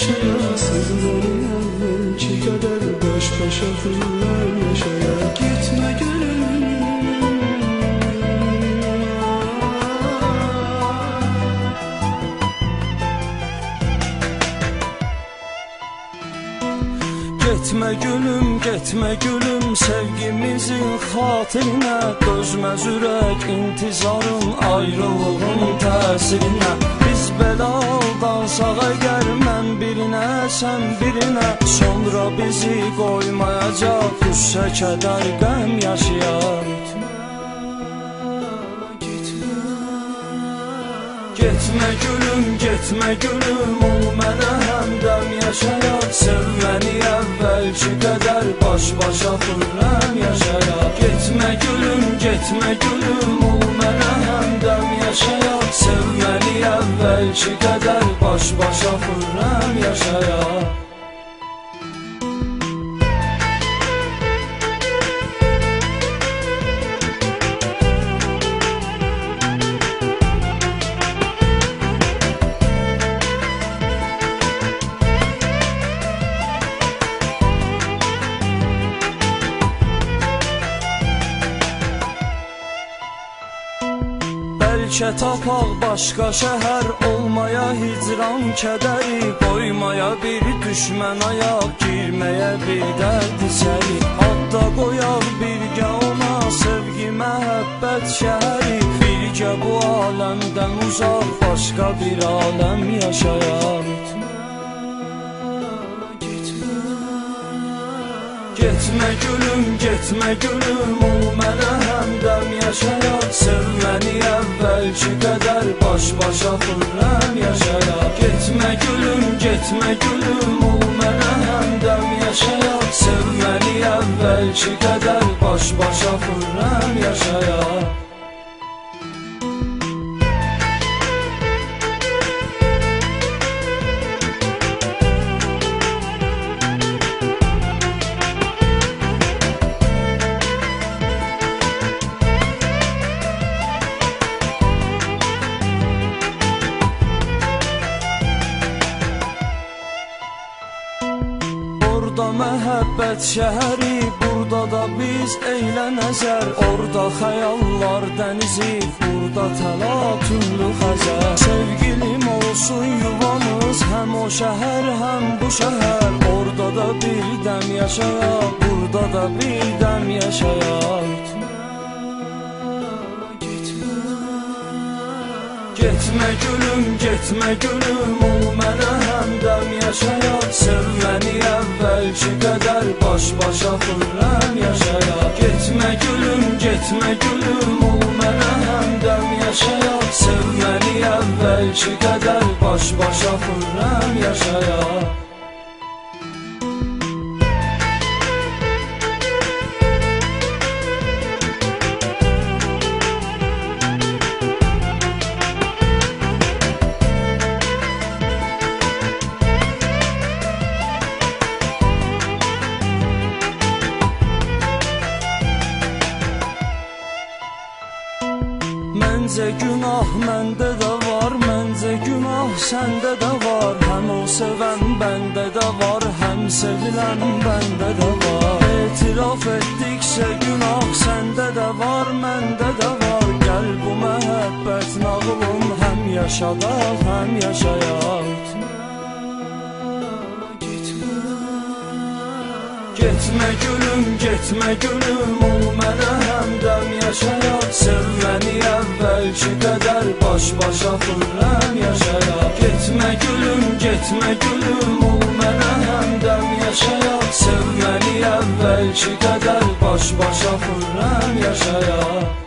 yaşaya. Sev beni evvelki kadar baş başa hürrem yaşaya. Gitme gülüm, getme gülüm, getme gülüm, sevgimizin xatirinə. Dözməz ürək intizarın, ayrılığın təsirinə. Biz belə aldansak əgər, mən birinə, sən birinə, sonra bizi qoymayacaq qüssə, kədər, qəm yaşayar. Getmə gülüm, getmə gülüm, ol mənə həmdəm yaşayaq. Sev məni əvvəlki qədər baş-başa xürrəm yaşayaq. Getmə gülüm, getmə gülüm, ol mənə həmdəm yaşayaq. Sev məni əvvəlki qədər baş-başa xürrəm yaşayaq. Bəlkə tapaq başqa şəhər, olmaya hicran kədəri, qoymaya bir düşmən ayaq, girməyə bir dərd içəri. Adda qoyaq birgə ona sevgi, məhəbbət şəhəri, birgə bu aləmdən uzaq başqa bir aləm yaşayaq. Getmə gülüm, getmə gülüm, ol mənə həmdəm yaşayaq. Sev məni əvvəlki qədər baş-başa xürrəm yaşayaq. Getmə gülüm, getmə gülüm, ol mənə həmdəm yaşayaq. Sev məni əvvəlki qədər baş-başa xürrəm yaşayaq. Orada məhəbbət şəhəri, burada da biz eylənəzər. Orada xəyallar dənizi, burada təlatümlü xəzər. Sevgilim olsun yuvamız, həm o şəhər, həm bu şəhər. Orada da bir dəm yaşayaq, burada da bir dəm yaşayaq. Getmə gülüm, getmə gülüm, ol mənə həmdəm yaşayaq. Sev məni əvvəlki qədər baş-başa xürrəm yaşayaq. Getmə gülüm, getmə gülüm, ol mənə həmdəm yaşayaq. Sev məni əvvəlki qədər baş-başa xürrəm yaşayaq. Məncə günah məndə də var, məncə günah səndə də var. Həm o sevən bəndə də var, həm sevilən bəndə də var. Etiraf etdikcə günah səndə də var, məndə də var. Gəl bu məhəbbət nağılım, həm yaşadaq, həm yaşayaq. Getmə gülüm, getmə gülüm, ol mənə həmdəm yaşayaq. Sev məni əvvəlki qədər baş-başa xürrəm yaşayaq. Getmə gülüm, getmə gülüm, ol mənə həmdəm yaşayaq. Sev məni əvvəlki qədər baş-başa xürrəm yaşayaq.